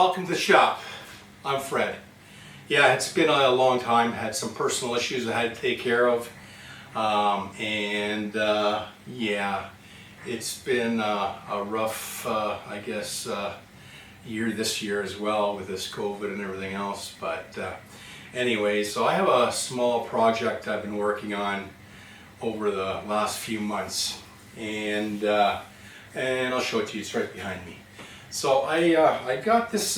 welcome to the shop. I'm Fred. Yeah, it's been a long time. Had some personal issues I had to take care of. Yeah, it's been a rough, I guess, year this year as well with this COVID and everything else. But anyway, so I have a small project I've been working on over the last few months, and I'll show it to you. It's right behind me. So I got this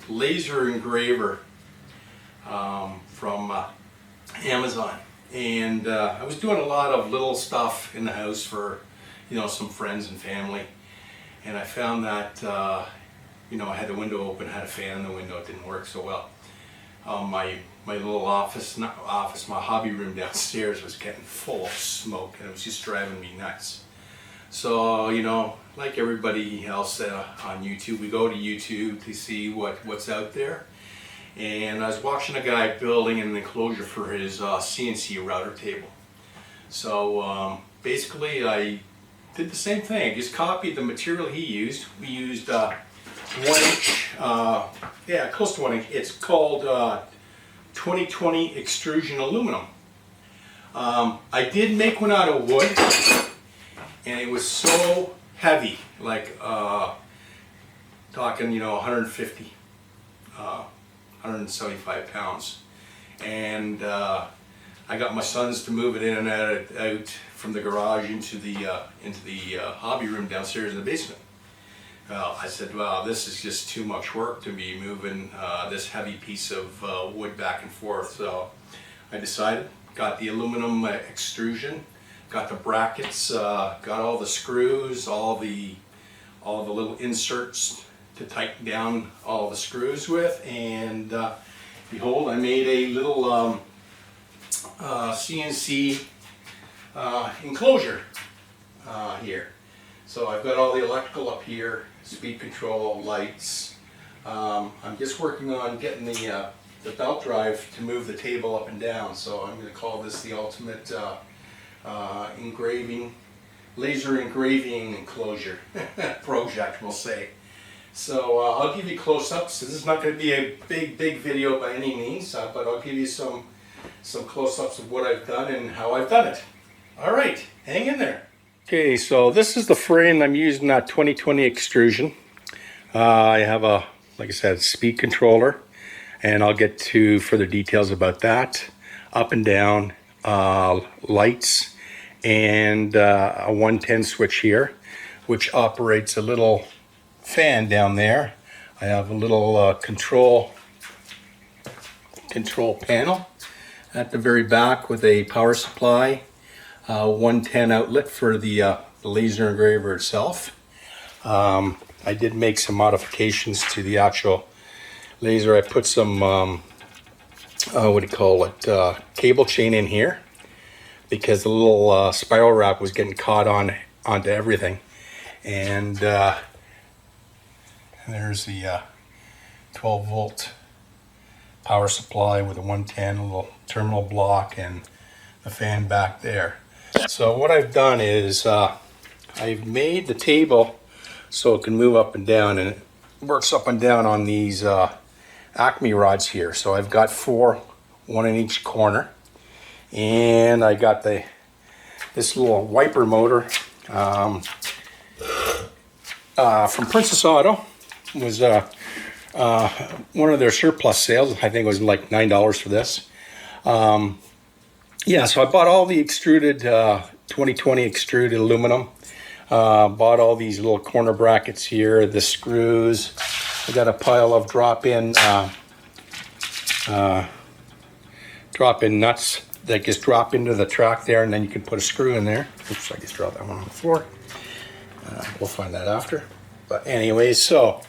laser engraver from Amazon, and I was doing a lot of little stuff in the house for some friends and family, and I found that I had the window open, had a fan in the window. It didn't work so well. My little office, my hobby room downstairs was getting full of smoke, and it was just driving me nuts. So, like everybody else on YouTube, we go to YouTube to see what's out there. And I was watching a guy building an enclosure for his CNC router table. So basically I did the same thing. I just copied the material he used. We used 1 inch, close to 1 inch. It's called 2020 extrusion aluminum. I did make one out of wood, and it was so heavy, like talking 150, 175 pounds, and I got my sons to move it in and out from the garage into the hobby room downstairs in the basement. Well, I said, wow, this is just too much work to be moving this heavy piece of wood back and forth. So I decided, got the aluminum extrusion, got the brackets, got all the screws, all the little inserts to tighten down all the screws with, and behold, I made a little CNC enclosure here. So I've got all the electrical up here, speed control, lights. I'm just working on getting the belt drive to move the table up and down. So I'm going to call this the ultimate laser engraving enclosure project, we'll say. So I'll give you close-ups. This is not going to be a big video by any means, but I'll give you some close-ups of what I've done and how I've done it. All right, hang in there. Okay, so this is the frame I'm using, that 2020 extrusion. I have like I said, speed controller, and I'll get to further details about that. Up and down, lights, and a 110 switch here, which operates a little fan down there. I have a little control panel at the very back with a power supply, 110 outlet for the laser engraver itself. I did make some modifications to the actual laser. I put some cable chain in here, because the little spiral wrap was getting caught onto everything. And there's the 12 volt power supply with a 110, a little terminal block, and the fan back there. So what I've done is I've made the table so it can move up and down, and it works up and down on these Acme rods here. So I've got 4, 1 in each corner. And I got this little wiper motor from Princess Auto. It was one of their surplus sales. I think it was like $9 for this. Yeah, so I bought all the extruded 2020 extruded aluminum. Bought all these little corner brackets here, the screws. I got a pile of drop-in nuts that just drop into the track there, and then you can put a screw in there. Oops, I just dropped that one on the floor. We'll find that after. But anyways, so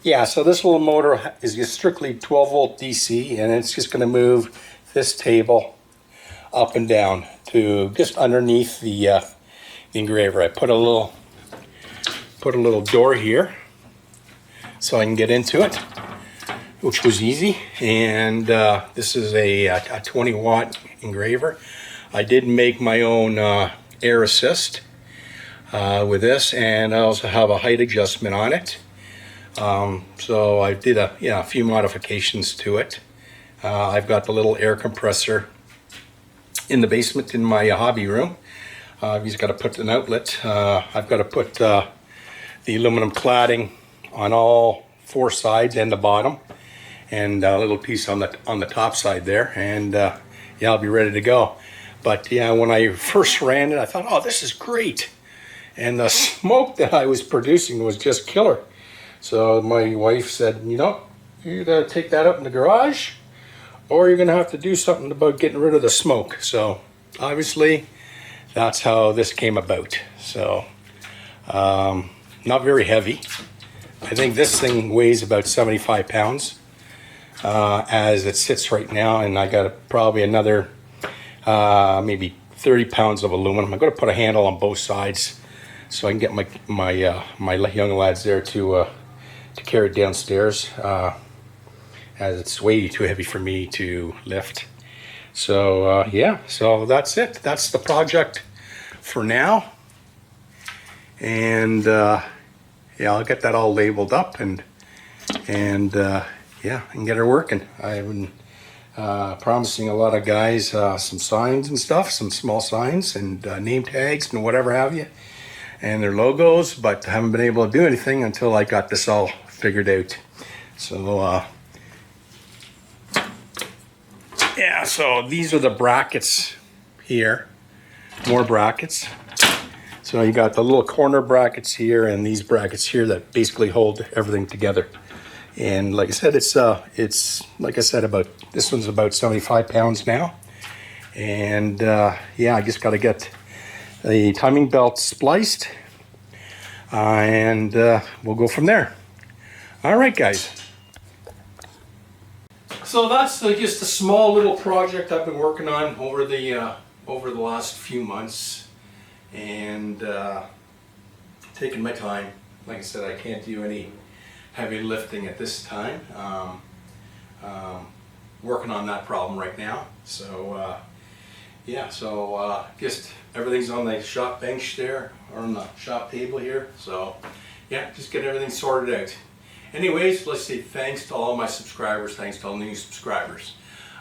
yeah, so this little motor is just strictly 12 volt DC, and it's just going to move this table up and down to just underneath the engraver. I put a little door here so I can get into it, which was easy. And this is a 20 watt engraver. I did make my own air assist with this, and I also have a height adjustment on it. So I did a few modifications to it. I've got the little air compressor in the basement in my hobby room. He's got to put an outlet. I've got to put the aluminum cladding on all 4 sides and the bottom, and a little piece on the top side there, and yeah, I'll be ready to go. But yeah, when I first ran it, I thought, oh, this is great, and the smoke that I was producing was just killer. So my wife said, you know, you gotta take that up in the garage, or you're gonna have to do something about getting rid of the smoke. So obviously that's how this came about. So not very heavy. I think this thing weighs about 75 pounds as it sits right now, and I got probably another maybe 30 pounds of aluminum. I'm going to put a handle on both sides so I can get my young lads there to carry it downstairs, as it's way too heavy for me to lift. So yeah, so that's it. That's the project for now, and yeah, I'll get that all labeled up and yeah, and get her working. I've been promising a lot of guys some signs and stuff, some small signs and name tags and whatever have you, and their logos, but I haven't been able to do anything until I got this all figured out. So yeah, so these are the brackets here, more brackets. So you got the little corner brackets here and these brackets here that basically hold everything together. And like I said, it's like I said, this one's about 75 pounds now. And yeah, I just got to get the timing belt spliced, and we'll go from there. All right, guys. So that's just a small little project I've been working on over the last few months, and taking my time. Like I said, I can't do any heavy lifting at this time. Working on that problem right now. So yeah, so just everything's on the shop bench there, or on the shop table here. So yeah, just get everything sorted out. Anyways, let's say thanks to all my subscribers, thanks to all new subscribers.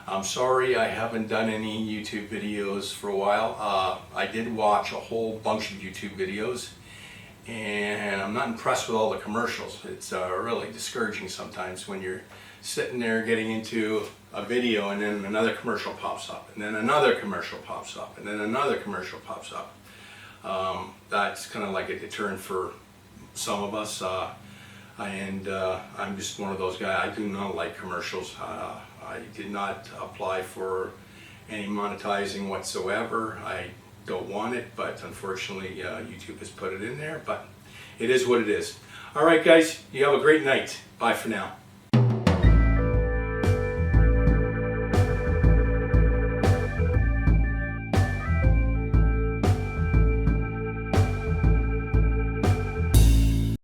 I'm sorry I haven't done any YouTube videos for a while. I did watch a whole bunch of YouTube videos, and I'm not impressed with all the commercials. It's really discouraging sometimes when you're sitting there getting into a video and then another commercial pops up, and then another commercial pops up, and then another commercial pops up. That's kind of like a deterrent for some of us. And I'm just one of those guys. I do not like commercials. I did not apply for any monetizing whatsoever. I don't want it, but unfortunately YouTube has put it in there, but it is what it is. All right, guys, you have a great night. Bye for now.